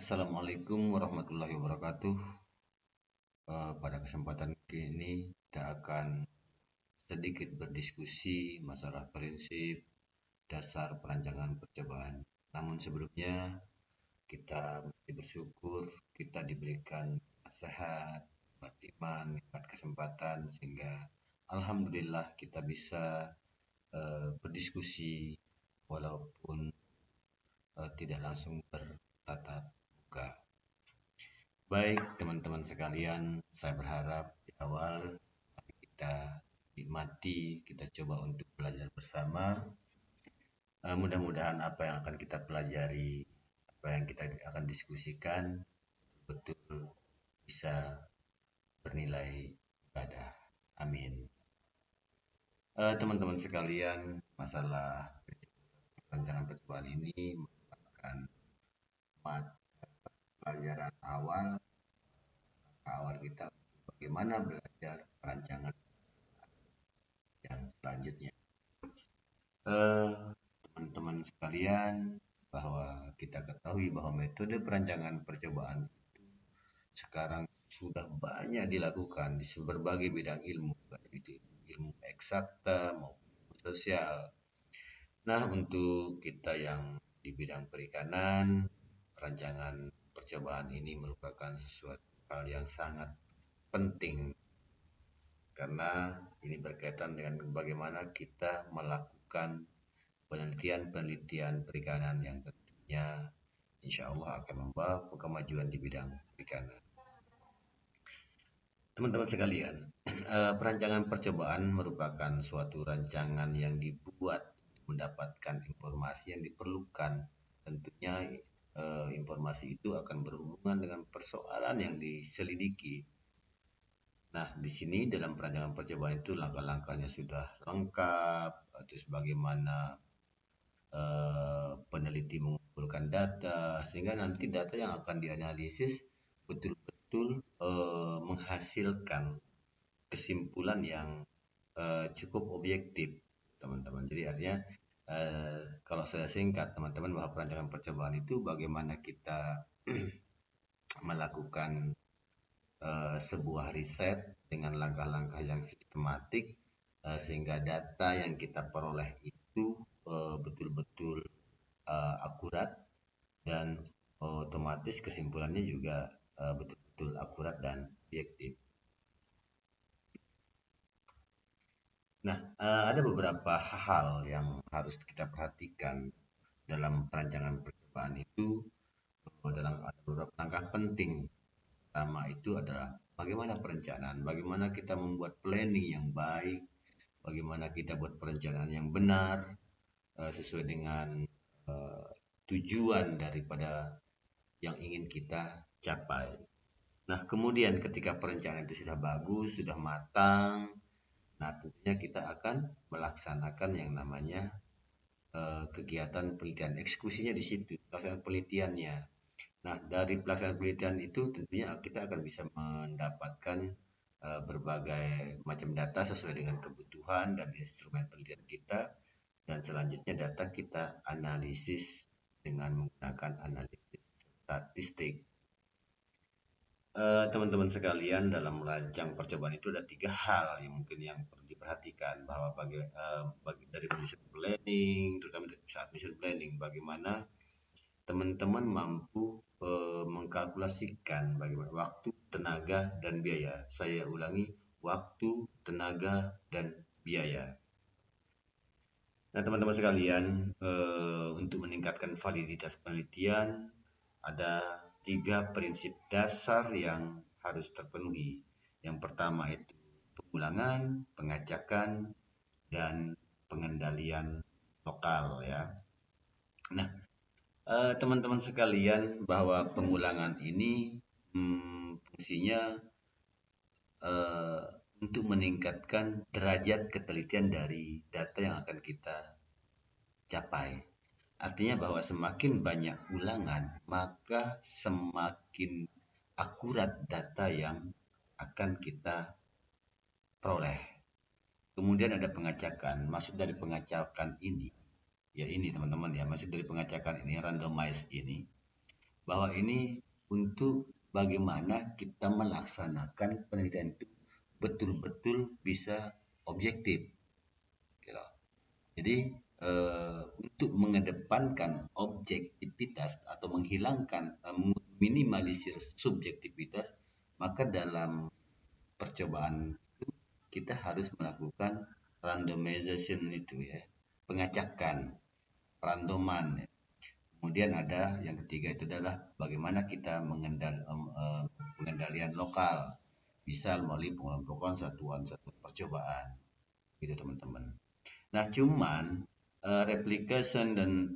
Assalamualaikum warahmatullahi wabarakatuh. Pada kesempatan ini kita akan sedikit berdiskusi masalah prinsip dasar perancangan percobaan. Namun sebelumnya kita mesti bersyukur kita diberikan sehat, nikmat iman, nikmat kesempatan sehingga alhamdulillah kita bisa berdiskusi walaupun tidak langsung bertatap muka. Baik teman-teman sekalian, saya berharap di awal kita nikmati, kita coba untuk belajar bersama. Mudah-mudahan apa yang akan kita pelajari, apa yang kita akan diskusikan betul bisa bernilai ibadah. Amin. Teman-teman sekalian, masalah perencanaan percobaan ini merupakan pelajaran awal kita bagaimana belajar perancangan yang selanjutnya. Teman-teman sekalian, bahwa kita ketahui bahwa metode perancangan percobaan sekarang sudah banyak dilakukan di berbagai bidang ilmu, baik itu ilmu eksakta maupun sosial. Nah, untuk kita yang di bidang perikanan, perancangan percobaan ini merupakan sesuatu hal yang sangat penting karena ini berkaitan dengan bagaimana kita melakukan penelitian perikanan yang tentunya insya Allah akan membawa kemajuan di bidang perikanan. Teman-teman sekalian, perancangan percobaan merupakan suatu rancangan yang dibuat mendapatkan informasi yang diperlukan. Tentunya informasi itu akan berhubungan dengan persoalan yang diselidiki. Nah, di sini dalam perancangan percobaan itu langkah-langkahnya sudah lengkap, terus bagaimana peneliti mengumpulkan data sehingga nanti data yang akan dianalisis betul-betul menghasilkan kesimpulan yang cukup objektif, teman-teman. Jadi artinya kalau saya singkat teman-teman, bahwa perancangan percobaan itu bagaimana kita melakukan sebuah riset dengan langkah-langkah yang sistematik sehingga data yang kita peroleh itu betul-betul akurat dan otomatis kesimpulannya juga betul-betul akurat dan objektif. Nah, ada beberapa hal yang harus kita perhatikan dalam perancangan percobaan itu. Dalam ada beberapa langkah penting. Pertama itu adalah bagaimana perencanaan, bagaimana kita membuat planning yang baik, bagaimana kita buat perencanaan yang benar sesuai dengan tujuan daripada yang ingin kita capai. Nah, kemudian ketika perencanaan itu sudah bagus, sudah matang, nah tentunya kita akan melaksanakan yang namanya kegiatan penelitian, eksekusinya di situ, pelaksanaan penelitiannya. Nah, dari pelaksanaan penelitian itu tentunya kita akan bisa mendapatkan berbagai macam data sesuai dengan kebutuhan dan instrumen penelitian kita, dan selanjutnya data kita analisis dengan menggunakan analisis statistik. Teman-teman sekalian, dalam merancang percobaan itu ada 3 hal yang mungkin yang perlu diperhatikan, bahwa bagi dari menyusun planning, terutama saat menyusun planning, bagaimana teman-teman mampu mengkalkulasikan bagaimana waktu, tenaga, dan biaya. Saya ulangi, waktu, tenaga, dan biaya. Nah, teman-teman sekalian, untuk meningkatkan validitas penelitian, ada 3 prinsip dasar yang harus terpenuhi. Yang pertama itu pengulangan, pengacakan, dan pengendalian lokal ya. Nah, teman-teman sekalian, bahwa pengulangan ini fungsinya untuk meningkatkan derajat ketelitian dari data yang akan kita capai. Artinya bahwa semakin banyak ulangan, maka semakin akurat data yang akan kita peroleh. Kemudian ada pengacakan. Maksud dari pengacakan ini, ya ini teman-teman ya, maksud dari pengacakan ini, randomize ini, bahwa ini untuk bagaimana kita melaksanakan penelitian itu betul-betul bisa objektif, gitu. Jadi untuk mengedepankan objektivitas atau menghilangkan minimalisir subjektivitas, maka dalam percobaan itu kita harus melakukan randomization itu ya, pengacakan, randoman. Kemudian ada yang ketiga itu adalah bagaimana kita pengendalian lokal, bisa melalui pengelompokan satuan-satuan percobaan, gitu teman-teman. Nah, cuman replication dan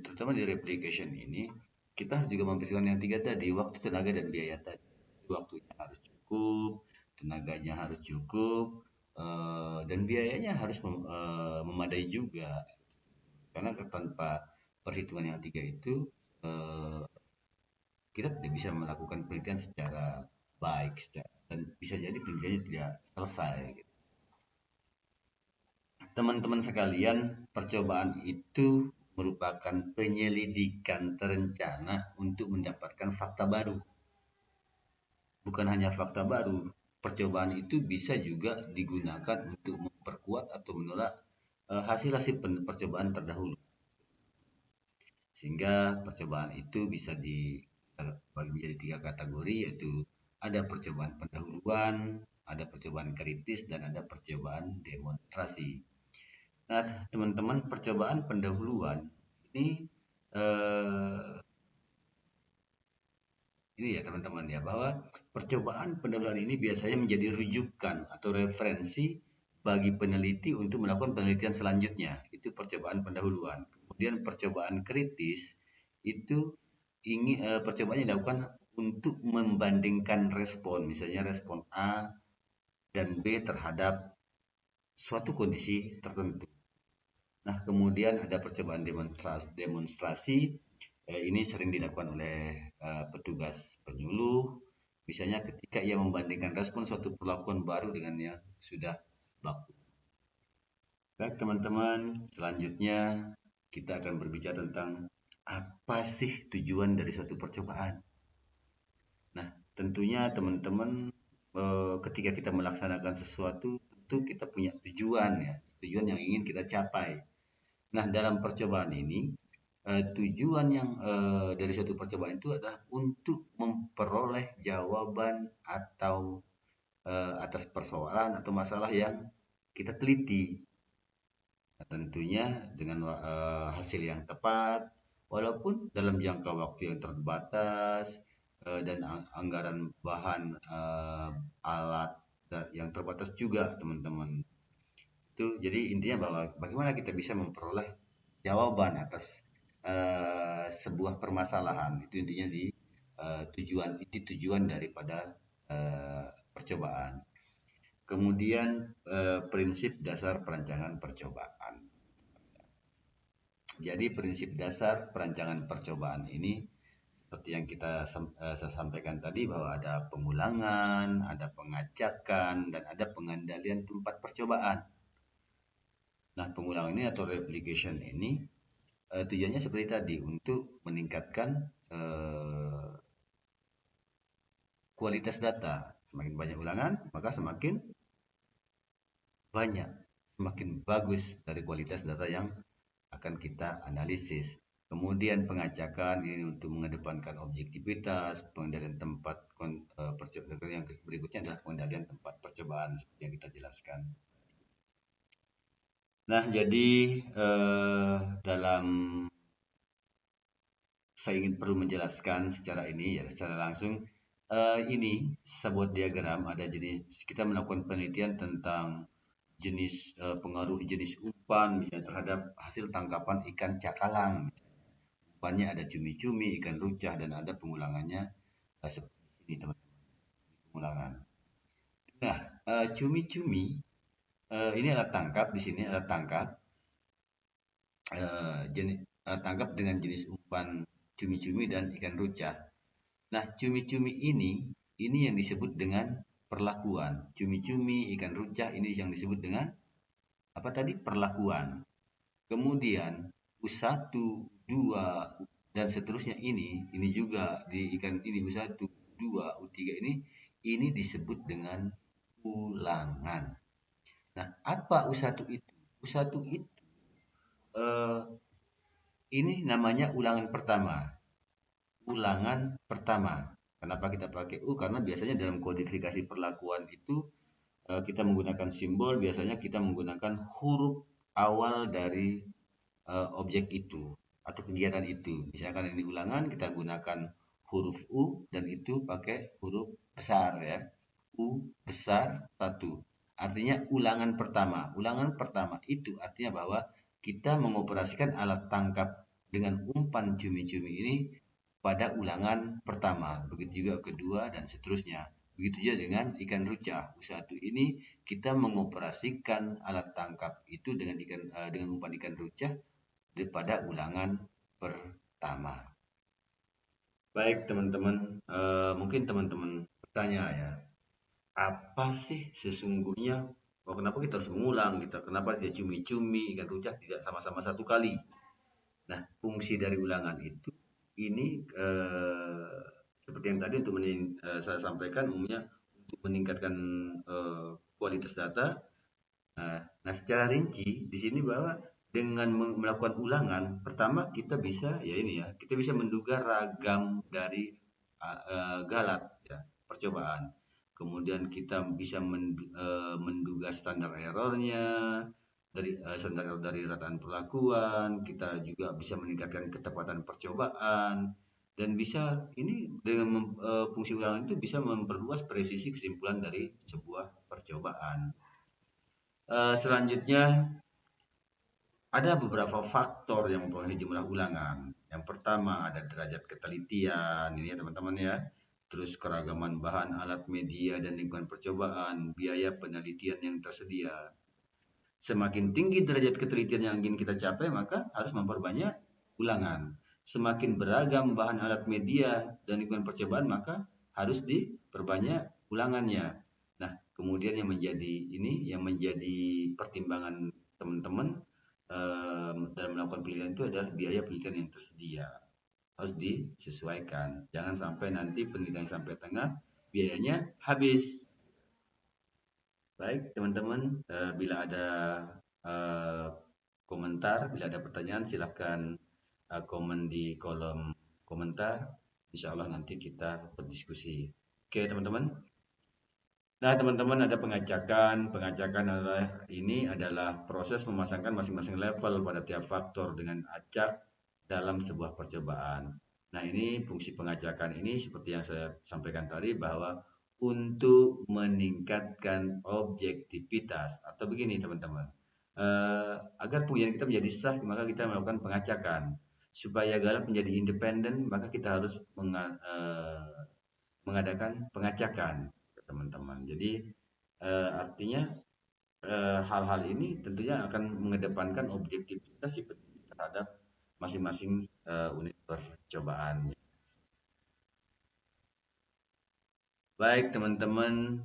terutama di replication ini kita harus juga memperhatikan yang tiga tadi, waktu, tenaga, dan biaya tadi. Waktunya harus cukup, tenaganya harus cukup, dan biayanya harus memadai juga. Karena tanpa perhitungan yang tiga itu eh, kita tidak bisa melakukan penelitian secara baik, dan bisa jadi penelitiannya tidak selesai, gitu. Teman-teman sekalian, percobaan itu merupakan penyelidikan terencana untuk mendapatkan fakta baru. Bukan hanya fakta baru, percobaan itu bisa juga digunakan untuk memperkuat atau menolak hasil-hasil percobaan terdahulu. Sehingga percobaan itu bisa dibagi menjadi tiga kategori, yaitu ada percobaan pendahuluan, ada percobaan kritis, dan ada percobaan demonstrasi. Nah, teman-teman, percobaan pendahuluan ini eh, ya teman-teman ya, bahwa percobaan pendahuluan ini biasanya menjadi rujukan atau referensi bagi peneliti untuk melakukan penelitian selanjutnya. Itu percobaan pendahuluan. Kemudian percobaan kritis itu percobaan yang dilakukan untuk membandingkan respon, misalnya respon A dan B terhadap suatu kondisi tertentu. Nah, kemudian ada percobaan demonstrasi. Ini sering dilakukan oleh petugas penyuluh, misalnya ketika ia membandingkan respon suatu perlakuan baru dengan yang sudah berlaku. Baik teman-teman, selanjutnya kita akan berbicara tentang apa sih tujuan dari suatu percobaan. Nah, tentunya teman-teman ketika kita melaksanakan sesuatu, tentu kita punya tujuan ya, tujuan yang ingin kita capai. Nah, dalam percobaan ini, tujuan yang dari suatu percobaan itu adalah untuk memperoleh jawaban atau atas persoalan atau masalah yang kita teliti. Nah, tentunya dengan hasil yang tepat, walaupun dalam jangka waktu yang terbatas dan anggaran bahan alat yang terbatas juga, teman-teman. Itu jadi intinya bahwa bagaimana kita bisa memperoleh jawaban atas sebuah permasalahan, itu intinya di tujuan daripada percobaan. Kemudian prinsip dasar perancangan percobaan. Jadi prinsip dasar perancangan percobaan ini seperti yang saya sampaikan tadi, bahwa ada pengulangan, ada pengacakan, dan ada pengendalian tempat percobaan. Nah, pengulangan ini atau replication ini tujuannya seperti tadi, untuk meningkatkan kualitas data. Semakin banyak ulangan, maka semakin banyak, semakin bagus dari kualitas data yang akan kita analisis. Kemudian pengacakan ini untuk mengedepankan objektivitas, pengendalian tempat percobaan. Yang berikutnya adalah pengendalian tempat percobaan seperti yang kita jelaskan. Nah, jadi dalam saya ingin perlu menjelaskan secara ini ya, secara langsung, ini sebuah diagram, ada jenis, kita melakukan penelitian tentang jenis pengaruh jenis umpan misalnya terhadap hasil tangkapan ikan cakalang. Umpannya ada cumi-cumi, ikan rucah, dan ada pengulangannya seperti ini teman-teman, pengulangan. Nah, cumi-cumi ini alat tangkap, di sini alat tangkap jenis tangkap dengan jenis umpan cumi-cumi dan ikan rucah. Nah, cumi-cumi ini yang disebut dengan perlakuan. Cumi-cumi, ikan rucah ini yang disebut dengan apa tadi? Perlakuan. Kemudian U1, U2, dan seterusnya ini juga di ikan ini U1, U2, U3 ini disebut dengan ulangan. Nah, apa U1 itu? U1 itu eh, ini namanya ulangan pertama. Ulangan pertama. Kenapa kita pakai U? Karena biasanya dalam kodifikasi perlakuan itu kita menggunakan simbol, biasanya kita menggunakan huruf awal dari objek itu atau kegiatan itu. Misalkan ini ulangan, kita gunakan huruf U dan itu pakai huruf besar ya. U besar satu. Artinya ulangan pertama. Ulangan pertama itu artinya bahwa kita mengoperasikan alat tangkap dengan umpan cumi-cumi ini pada ulangan pertama. Begitu juga kedua dan seterusnya. Begitu juga dengan ikan rucah. U1 ini kita mengoperasikan alat tangkap itu dengan umpan ikan rucah pada ulangan pertama. Baik teman-teman, mungkin teman-teman bertanya ya, apa sih sesungguhnya, kenapa kita harus mengulang, kenapa dia cumi-cumi, ikan rucah tidak sama-sama satu kali? Nah, fungsi dari ulangan itu ini seperti yang tadi saya sampaikan umumnya untuk meningkatkan kualitas data. Nah, secara rinci di sini bahwa dengan melakukan ulangan, pertama kita bisa ya ini ya, kita bisa menduga ragam dari galat ya, percobaan. Kemudian kita bisa menduga standar errornya dari standar error dari rataan perlakuan, kita juga bisa meningkatkan ketepatan percobaan dan bisa ini dengan fungsi ulangan itu bisa memperluas presisi kesimpulan dari sebuah percobaan. Selanjutnya ada beberapa faktor yang mempengaruhi jumlah ulangan. Yang pertama ada derajat ketelitian, ini ya teman-teman ya. Terus keragaman bahan, alat, media, dan lingkungan percobaan, biaya penelitian yang tersedia. Semakin tinggi derajat ketelitian yang ingin kita capai, maka harus memperbanyak ulangan. Semakin beragam bahan, alat, media, dan lingkungan percobaan, maka harus diperbanyak ulangannya. Nah, kemudian yang menjadi pertimbangan teman-teman dalam melakukan penelitian itu adalah biaya penelitian yang tersedia. Harus disesuaikan. Jangan sampai nanti penelitian sampai tengah, biayanya habis. Baik, teman-teman, bila ada eh, komentar, bila ada pertanyaan, silahkan komen di kolom komentar. Insya Allah nanti kita berdiskusi. Oke, teman-teman. Nah, teman-teman ada pengacakan. Pengacakan adalah proses memasangkan masing-masing level pada tiap faktor dengan acak dalam sebuah percobaan. Nah, ini fungsi pengacakan ini seperti yang saya sampaikan tadi bahwa untuk meningkatkan objektivitas atau begini teman-teman. Agar pengujian kita menjadi sah, maka kita melakukan pengacakan. Supaya galat menjadi independen, maka kita harus mengadakan pengacakan teman-teman. Jadi artinya hal-hal ini tentunya akan mengedepankan objektivitas terhadap masing-masing unit percobaan. Baik teman-teman,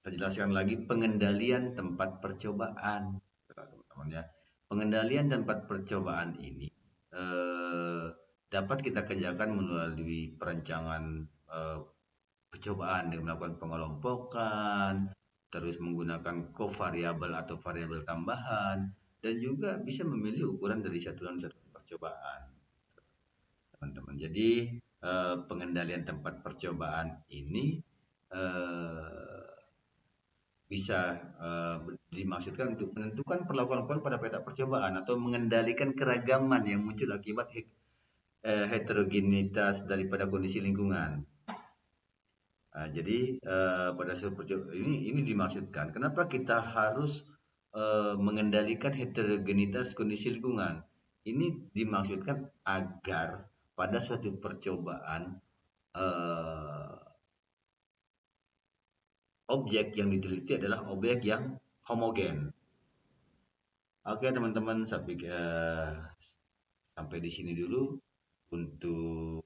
saya jelaskan lagi pengendalian tempat percobaan, teman-teman ya. Pengendalian tempat percobaan ini dapat kita kerjakan melalui perancangan percobaan dengan melakukan pengelompokan, terus menggunakan covariabel atau variabel tambahan, dan juga bisa memilih ukuran dari satuan-satuan percobaan, teman-teman. Jadi pengendalian tempat percobaan ini bisa dimaksudkan untuk menentukan perlakuan pada peta percobaan atau mengendalikan keragaman yang muncul akibat heterogenitas daripada kondisi lingkungan. Jadi pada saat ini dimaksudkan kenapa kita harus mengendalikan heterogenitas kondisi lingkungan. Ini dimaksudkan agar pada suatu percobaan objek yang diteliti adalah objek yang homogen. Oke teman-teman, sampai di sini dulu untuk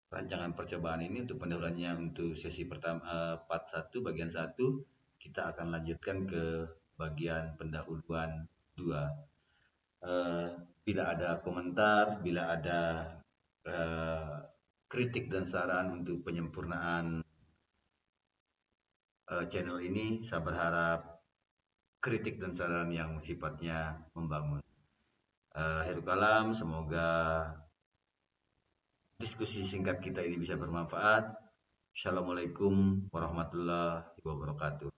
rancangan percobaan ini. Untuk pendahuluannya untuk sesi pertama part 1 bagian 1, kita akan lanjutkan ke bagian pendahuluan 2. Bila ada komentar, bila ada kritik dan saran untuk penyempurnaan channel ini, saya berharap kritik dan saran yang sifatnya membangun. Akhirul kalam, semoga diskusi singkat kita ini bisa bermanfaat. Assalamualaikum warahmatullahi wabarakatuh.